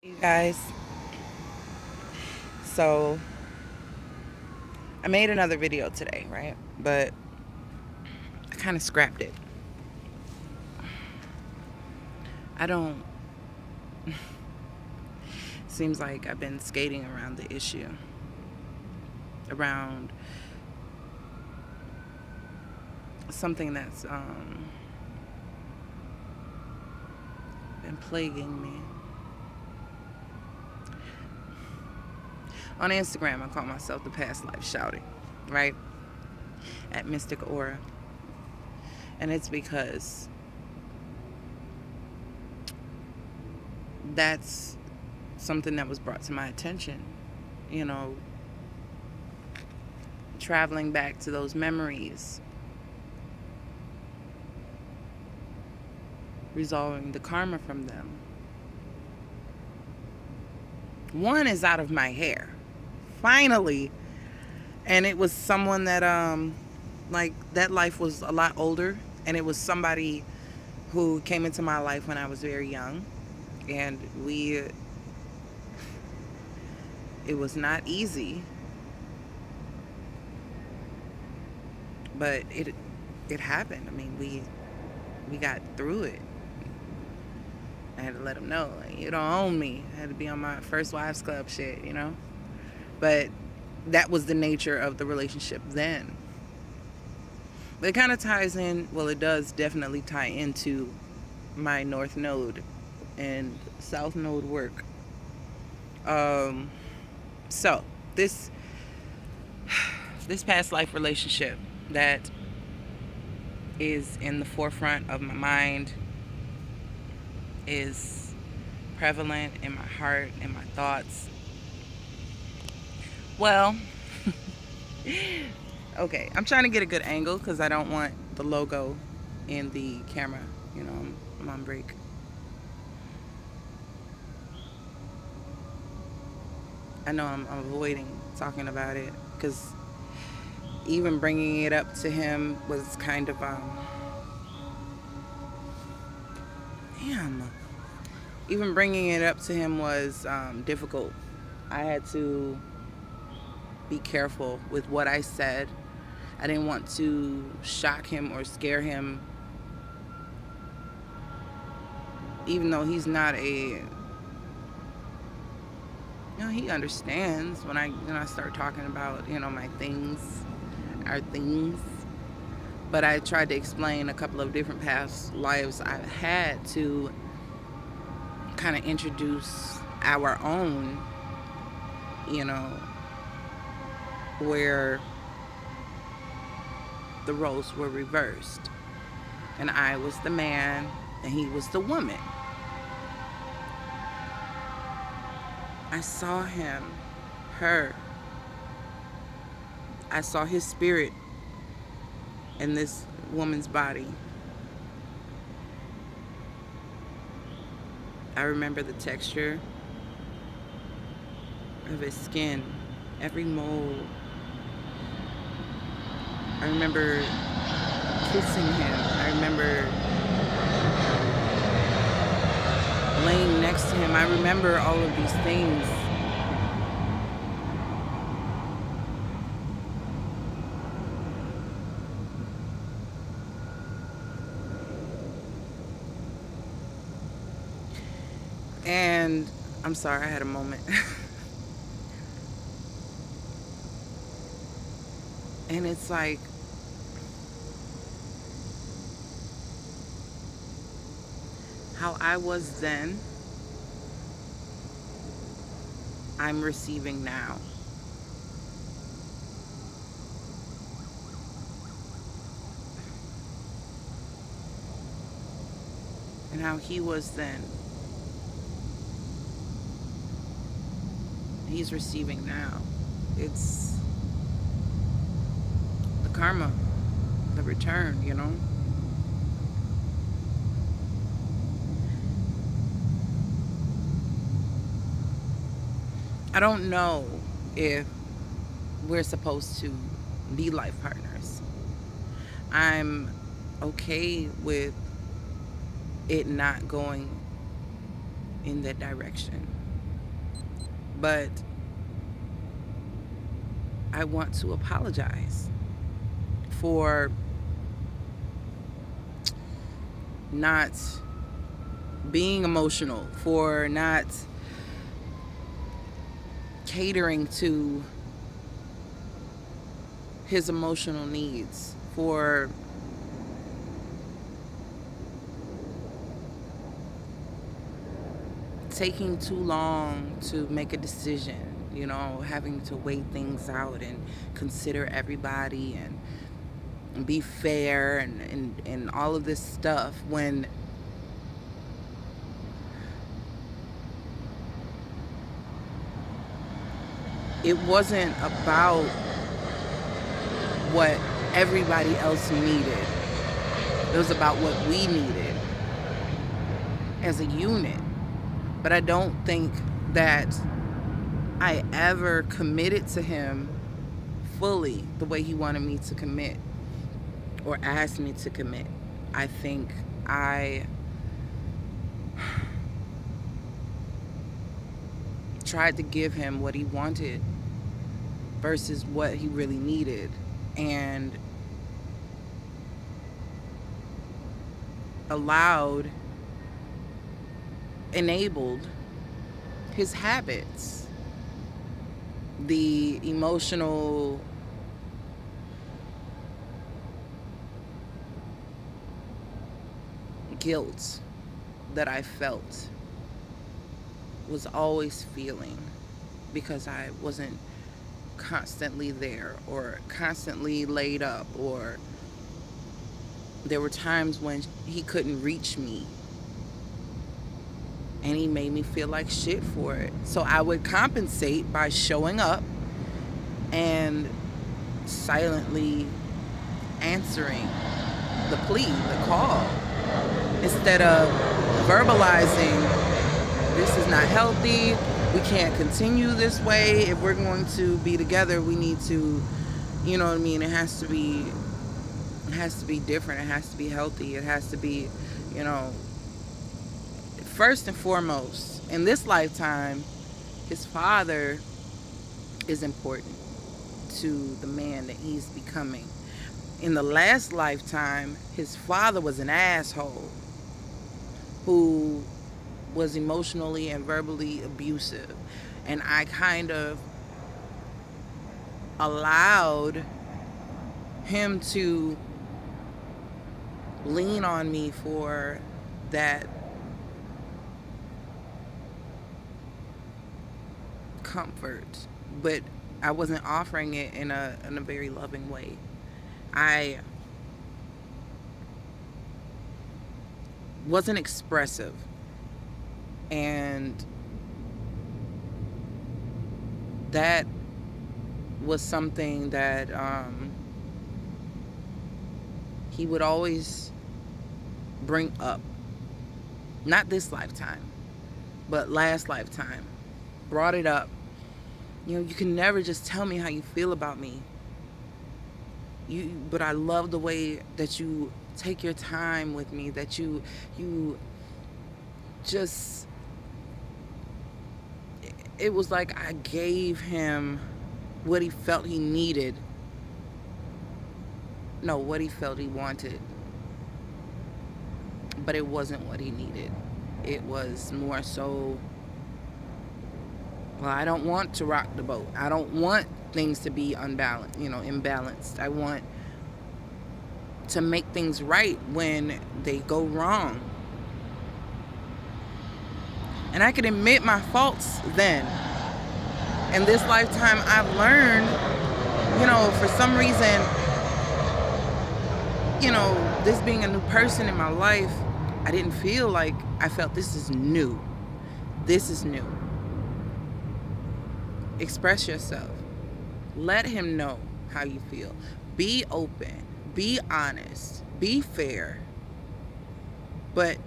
You guys, so I made another video today, right? But I kind of scrapped it. I don't, seems like I've been skating around the issue, around something that's been plaguing me. On Instagram, I call myself the past life shouting, right? At Mystic Aura. And it's because that's something that was brought to my attention. You know, traveling back to those memories, resolving the karma from them. One is out of my hair, finally, and it was someone that like that life was a lot older, and it was somebody who came into my life when I was very young, and it was not easy, but it happened. I mean, we got through it. I had to let him know, like, you don't own me. I had to be on my first wives club shit, you know? But that was the nature of the relationship then. But it kind of ties in, well, it does definitely tie into my North Node and South Node work. So, this past life relationship that is in the forefront of my mind, is prevalent in my heart and my thoughts. Well, okay, I'm trying to get a good angle because I don't want the logo in the camera. You know, I'm on break. I know I'm avoiding talking about it because even bringing it up to him was kind of damn. Even bringing it up to him was difficult. I had to be careful with what I said. I didn't want to shock him or scare him, even though he's not he understands when I start talking about, my things, our things. But I tried to explain a couple of different past lives I've had to kind of introduce our own, where the roles were reversed. And I was the man and he was the woman. I saw him, her. I saw his spirit in this woman's body. I remember the texture of his skin, every mole. I remember kissing him. I remember laying next to him. I remember all of these things. And I'm sorry, I had a moment. And it's like, how I was then, I'm receiving now. And how he was then, he's receiving now. It's the karma, the return, I don't know if we're supposed to be life partners. I'm okay with it not going in that direction. But I want to apologize for not being emotional, for not catering to his emotional needs, for taking too long to make a decision, having to weigh things out and consider everybody and be fair and all of this stuff when it wasn't about what everybody else needed. It was about what we needed as a unit. But I don't think that I ever committed to him fully the way he wanted me to commit or asked me to commit. I think I tried to give him what he wanted versus what he really needed, and enabled his habits, the emotional guilt that I felt, was always feeling, because I wasn't constantly there or constantly laid up, or there were times when he couldn't reach me and he made me feel like shit for it. So I would compensate by showing up and silently answering the plea, the call, instead of verbalizing, this is not healthy, we can't continue this way. If we're going to be together, we need to, you know what I mean? It has to be different. It has to be healthy. It has to be, you know, first and foremost, in this lifetime, his father is important to the man that he's becoming. In the last lifetime, his father was an asshole who was emotionally and verbally abusive. And I kind of allowed him to lean on me for that comfort, but I wasn't offering it in a very loving way. I wasn't expressive, and that was something that he would always bring up. Not this lifetime, but last lifetime. Brought it up. You can never just tell me how you feel about me. But I love the way that you take your time with me, that you just, it was like I gave him what he felt he needed. No, what he felt he wanted. But it wasn't what he needed. It was more so, well, I don't want to rock the boat. I don't want things to be unbalanced, imbalanced. I want to make things right when they go wrong. And I can admit my faults then. In this lifetime, I've learned, for some reason, this being a new person in my life, I didn't feel like, I felt this is new. This is new. Express yourself. Let him know how you feel. Be open. Be honest. Be fair. But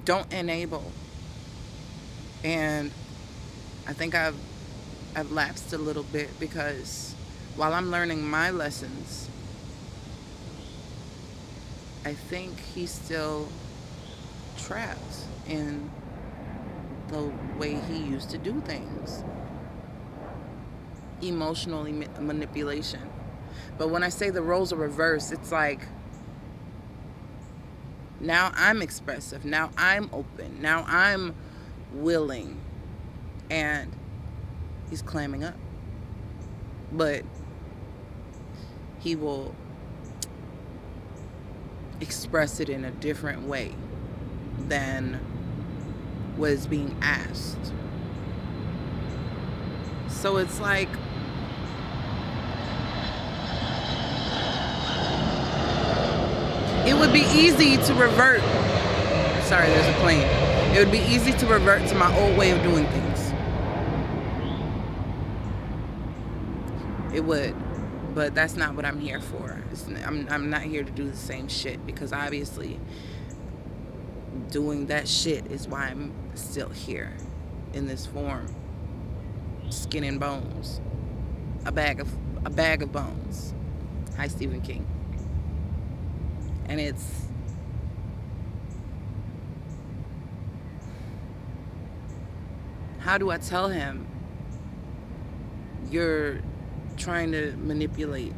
don't enable. And I think I've lapsed a little bit, because while I'm learning my lessons, I think he's still trapped in the way he used to do things. Emotionally manipulation. But when I say the roles are reversed, it's like now I'm expressive, now I'm open, now I'm willing, and he's clamming up. But he will express it in a different way than was being asked. So it's like it would be easy to revert. Sorry, there's a plane. It would be easy to revert to my old way of doing things. It would. But that's not what I'm here for. I'm not here to do the same shit, because obviously doing that shit is why I'm still here in this form. Skin and bones. A bag of bones. Hi, Stephen King. And it's how do I tell him you're trying to manipulate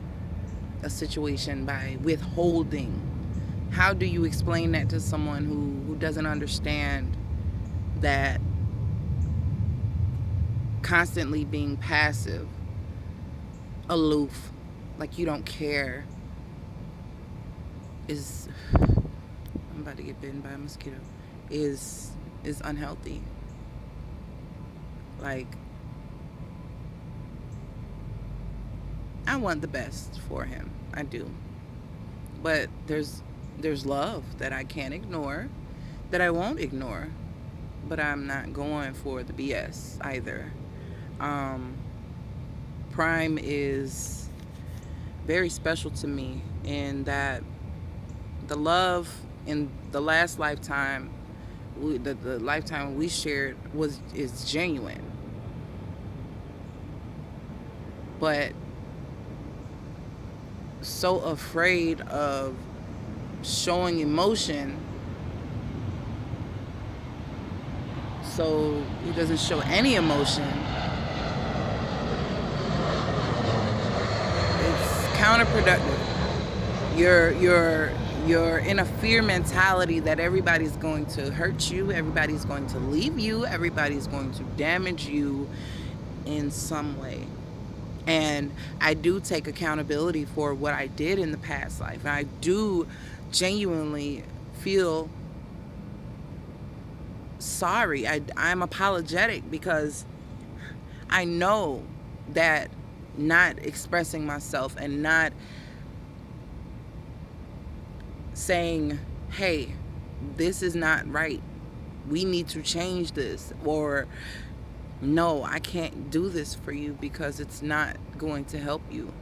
a situation by withholding? How do you explain that to someone who doesn't understand that constantly being passive, aloof, like you don't care, is, I'm about to get bitten by a mosquito, is unhealthy. Like, I want the best for him. I do. But there's love that I can't ignore, that I won't ignore. But I'm not going for the BS either. Prime is very special to me in that the love in the last lifetime, the lifetime we shared is genuine. But so afraid of showing emotion, so he doesn't show any emotion. It's counterproductive. You're in a fear mentality that everybody's going to hurt you, everybody's going to leave you, everybody's going to damage you in some way. And I do take accountability for what I did in the past life. And I do genuinely feel sorry. I'm apologetic, because I know that not expressing myself and not saying, hey, this is not right, we need to change this, or no, I can't do this for you because it's not going to help you.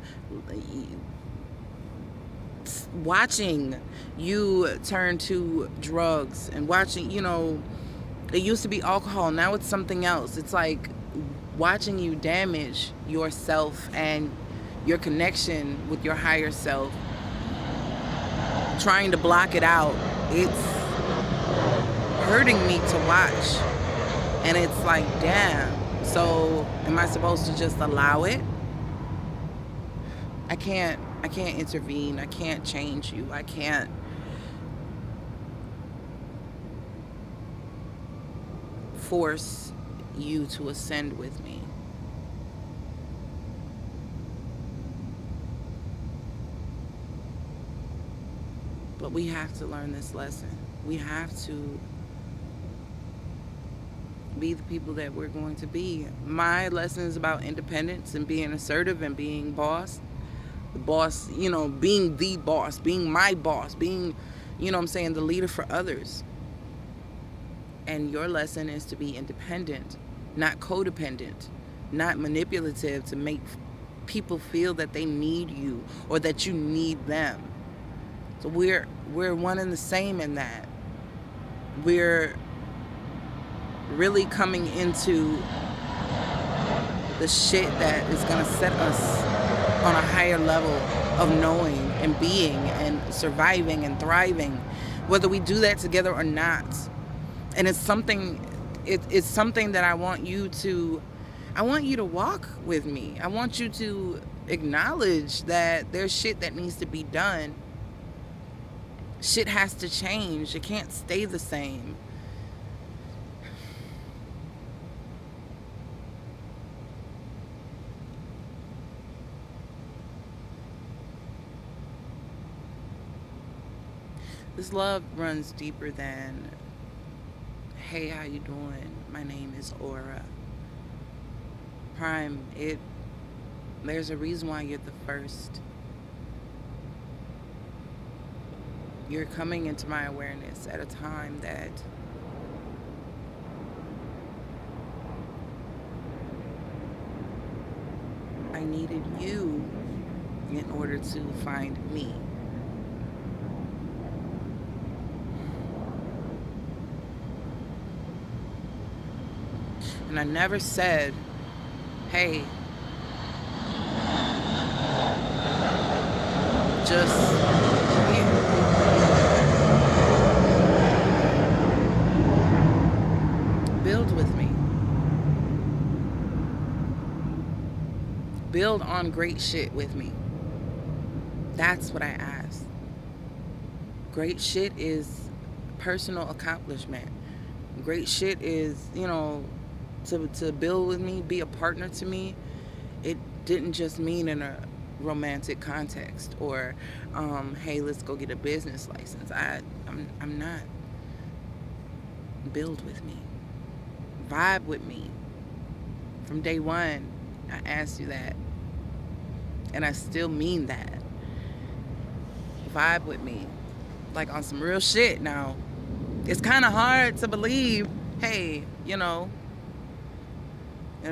Watching you turn to drugs and watching, it used to be alcohol, now it's something else. It's like watching you damage yourself and your connection with your higher self, trying to block it out. It's hurting me to watch. And it's like, damn. So am I supposed to just allow it? I can't intervene. I can't change you. I can't force you to ascend with me. But we have to learn this lesson. We have to be the people that we're going to be. My lesson is about independence and being assertive and being boss. The boss, being the boss, being my boss, being, the leader for others. And your lesson is to be independent, not codependent, not manipulative to make people feel that they need you or that you need them. So we're one and the same in that. We're really coming into the shit that is going to set us on a higher level of knowing and being and surviving and thriving, whether we do that together or not. And it's something, it's something that I want you to walk with me. I want you to acknowledge that there's shit that needs to be done. Shit has to change. It can't stay the same. This love runs deeper than, hey, how you doing? My name is Aura. Prime, there's a reason why you're the first. You're coming into my awareness at a time that I needed you in order to find me. And I never said, hey, just build with me. Build on great shit with me. That's what I ask. Great shit is personal accomplishment. Great shit is, to build with me, be a partner to me. It didn't just mean in a romantic context or, hey, let's go get a business license. I'm not. Build with me. Vibe with me. From day one, I asked you that. And I still mean that. Vibe with me. Like on some real shit now. It's kind of hard to believe, hey, in a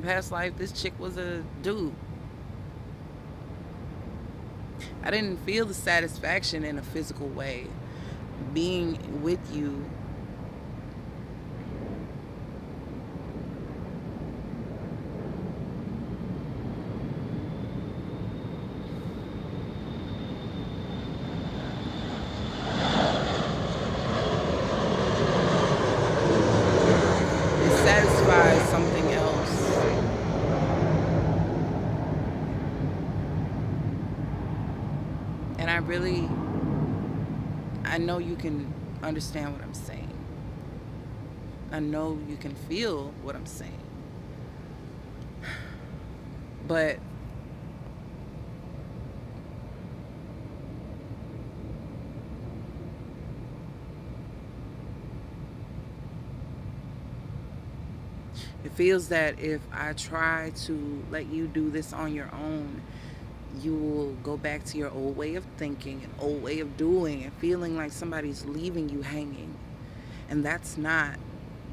past life, this chick was a dude. I didn't feel the satisfaction in a physical way. Being with you it satisfies something else. And I know you can understand what I'm saying. I know you can feel what I'm saying. But it feels that if I try to let you do this on your own, you will go back to your old way of thinking, an old way of doing, and feeling like somebody's leaving you hanging. And that's not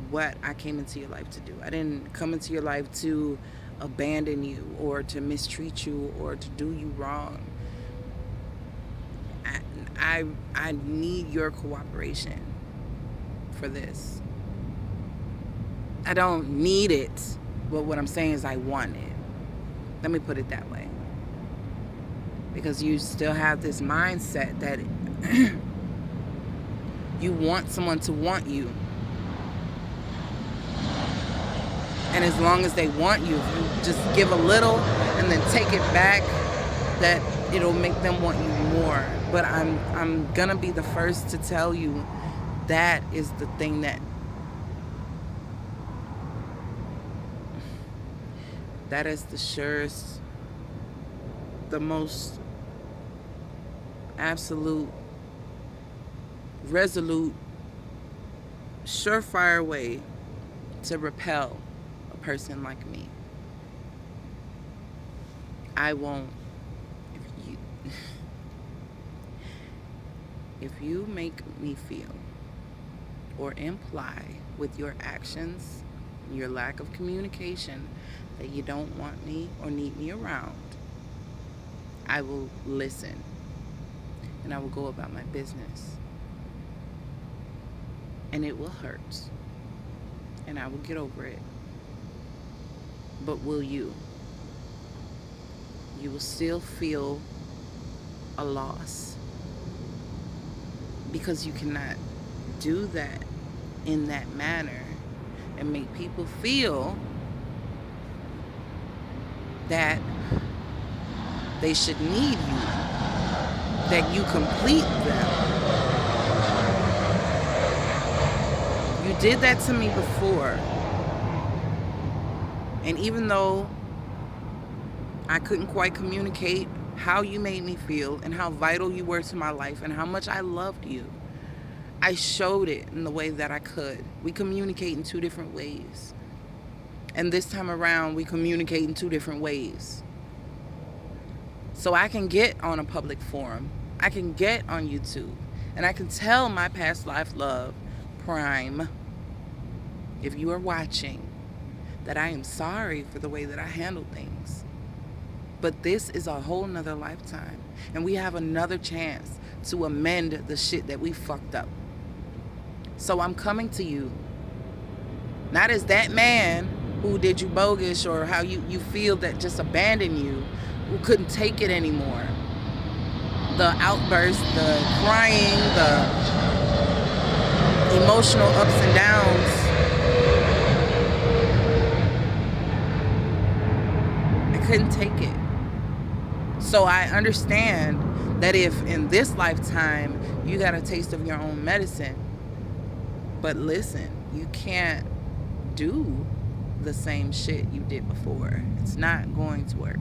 what I came into your life to do. I didn't come into your life to abandon you or to mistreat you or to do you wrong. I, I need your cooperation for this. I don't need it, but what I'm saying is I want it. Let me put it that way. Because you still have this mindset that you want someone to want you. And as long as they want you, if you just give a little and then take it back, that it'll make them want you more. But I'm gonna be the first to tell you that is the thing that is the surest, the most absolute, resolute, surefire way to repel a person like me. I won't. If you, if you make me feel or imply with your actions, your lack of communication, that you don't want me or need me around, I will listen and I will go about my business. And it will hurt. And I will get over it. But will you? You will still feel a loss. Because you cannot do that in that manner. and make people feel that they should need you, that you complete them. You did that to me before. And even though I couldn't quite communicate how you made me feel and how vital you were to my life and how much I loved you, I showed it in the way that I could. We communicate in two different ways. And this time around, we communicate in two different ways. So I can get on a public forum. I can get on YouTube. And I can tell my past life love, Prime, if you are watching, that I am sorry for the way that I handled things. But this is a whole nother lifetime. And we have another chance to amend the shit that we fucked up. So I'm coming to you, not as that man who did you bogus or how you feel that just abandoned you, who couldn't take it anymore. The outbursts, the crying, the emotional ups and downs. I couldn't take it. So I understand that if in this lifetime you got a taste of your own medicine, but listen, you can't do the same shit you did before. It's not going to work.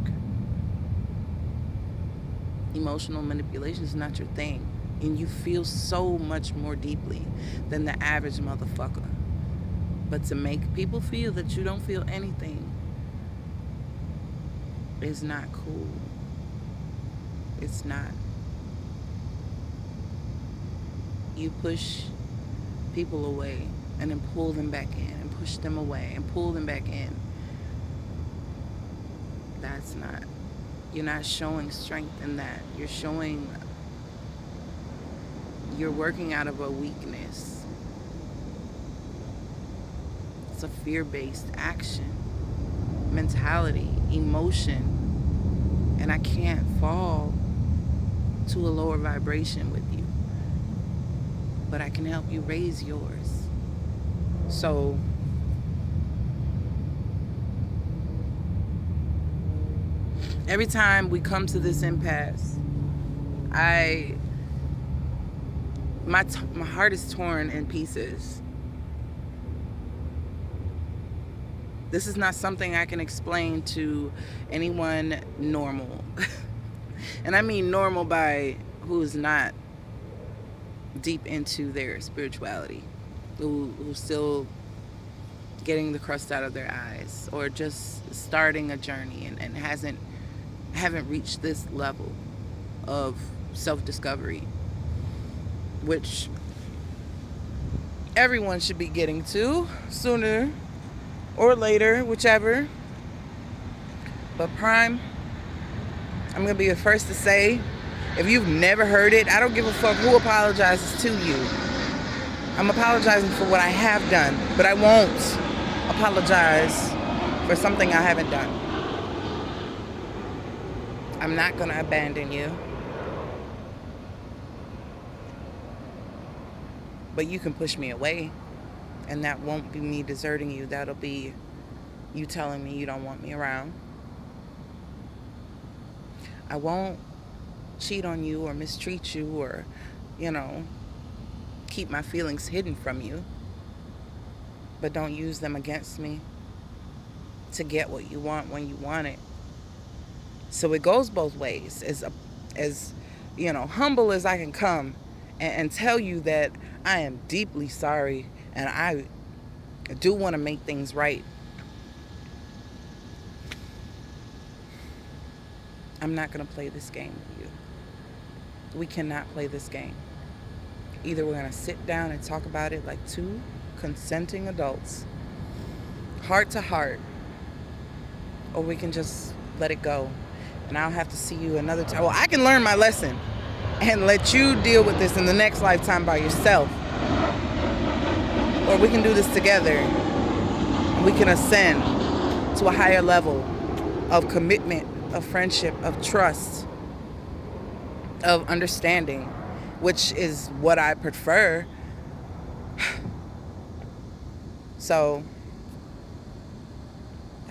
Emotional manipulation is not your thing. And you feel so much more deeply than the average motherfucker. But to make people feel that you don't feel anything is not cool. It's not. You push people away and then pull them back in and push them away and pull them back in. That's not, you're not showing strength in that. You're working out of a weakness. It's a fear-based action, mentality, emotion. And I can't fall to a lower vibration with you. But I can help you raise yours. So every time we come to this impasse, my heart is torn in pieces. This is not something I can explain to anyone normal. And I mean normal by who's not deep into their spirituality, who's still getting the crust out of their eyes, or just starting a journey and haven't reached this level of self-discovery, which everyone should be getting to sooner or later, whichever. But Prime, I'm gonna be the first to say, if you've never heard it, I don't give a fuck who apologizes to you. I'm apologizing for what I have done, but I won't apologize for something I haven't done. I'm not gonna abandon you. But you can push me away, and that won't be me deserting you. That'll be you telling me you don't want me around. I won't cheat on you or mistreat you or, keep my feelings hidden from you. But don't use them against me to get what you want when you want it. So it goes both ways. As humble as I can come and tell you that I am deeply sorry and I do want to make things right. I'm not going to play this game with you. We cannot play this game. Either we're going to sit down and talk about it like two consenting adults, heart to heart, or we can just let it go. And I'll have to see you another time. Well, I can learn my lesson and let you deal with this in the next lifetime by yourself. Or we can do this together and we can ascend to a higher level of commitment, of friendship, of trust, of understanding, which is what I prefer. So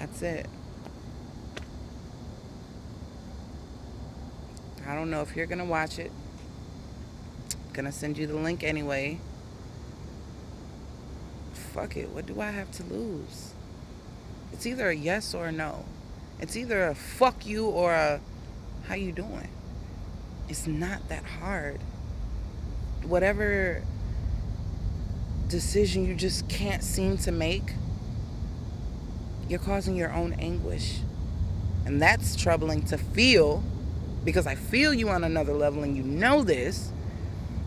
That's it. I don't know if you're gonna watch it. Gonna send you the link anyway. Fuck it. What do I have to lose? It's either a yes or a no. It's either a fuck you or a how you doing. It's not that hard. Whatever decision you just can't seem to make, you're causing your own anguish. And that's troubling to feel because I feel you on another level and you know this.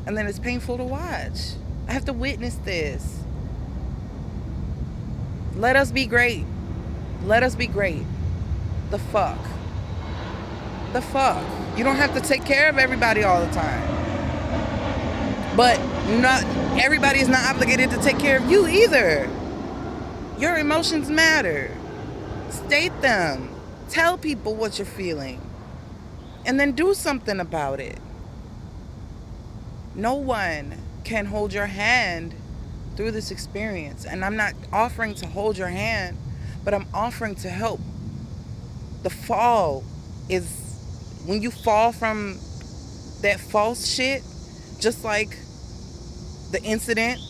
And then it's painful to watch. I have to witness this. Let us be great. Let us be great. The fuck? The fuck? You don't have to take care of everybody all the time. But not everybody is not obligated to take care of you either. Your emotions matter. State them. Tell people what you're feeling. And then do something about it. No one can hold your hand through this experience. And I'm not offering to hold your hand, but I'm offering to help. The fall is when you fall from that false shit, just like the incident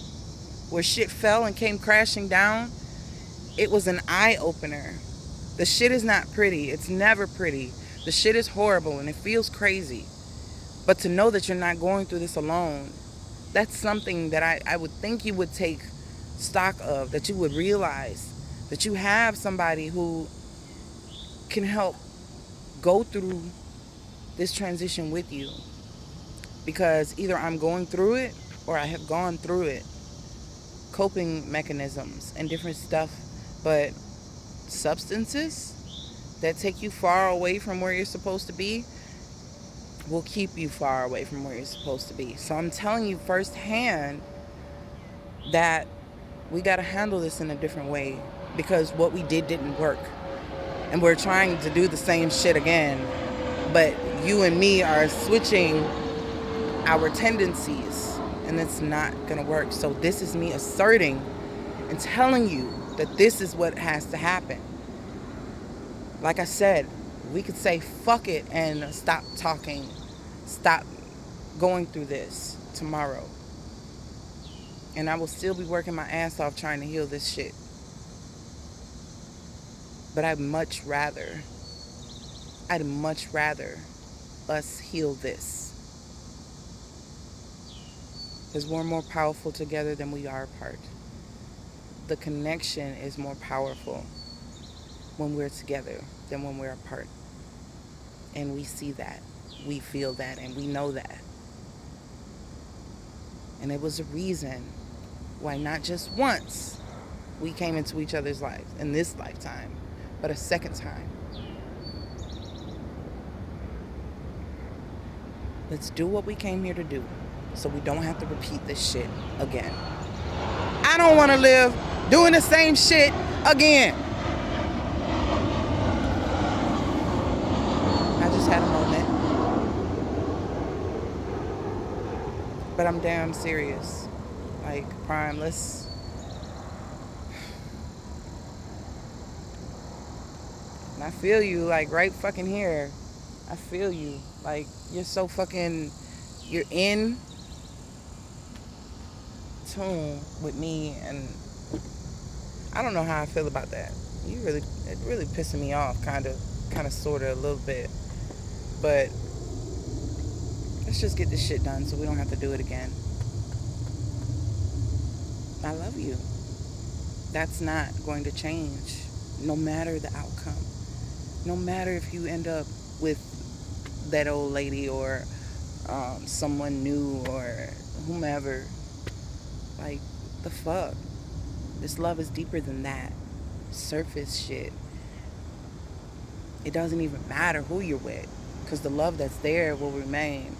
where shit fell and came crashing down, it was an eye opener. The shit is not pretty. It's never pretty. The shit is horrible and it feels crazy. But to know that you're not going through this alone, that's something that I would think you would take stock of, that you would realize that you have somebody who can help go through this transition with you. Because either I'm going through it or I have gone through it. Coping mechanisms and different stuff. But substances that take you far away from where you're supposed to be will keep you far away from where you're supposed to be. So I'm telling you firsthand that we got to handle this in a different way because what we did didn't work. And we're trying to do the same shit again. But you and me are switching our tendencies and it's not going to work. So this is me asserting and telling you that this is what has to happen. Like I said, we could say fuck it and stop talking, stop going through this tomorrow. And I will still be working my ass off trying to heal this shit. But I'd much rather us heal this. Because we're more powerful together than we are apart. The connection is more powerful when we're together than when we're apart. And we see that, we feel that, and we know that. And it was a reason why not just once we came into each other's lives in this lifetime, but a second time. Let's do what we came here to do so we don't have to repeat this shit again. I don't want to live doing the same shit again. I just had a moment. But I'm damn serious. Like, Prime, let's... And I feel you, like, right fucking here. I feel you. Like, you're so fucking... You're in tune with me, and I don't know how I feel about that. It really pissing me off, kind of, sort of, a little bit. But let's just get this shit done so we don't have to do it again. I love you. That's not going to change, no matter the outcome. No matter if you end up with that old lady or someone new or whomever. Like, the fuck? This love is deeper than that. Surface shit. It doesn't even matter who you're with, because the love that's there will remain.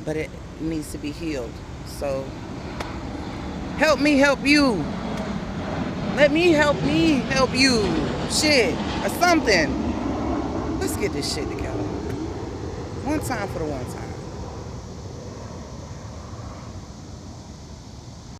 But it needs to be healed. So, help me help you. Let me help you. Shit. Or something. Let's get this shit together. One time for the one time.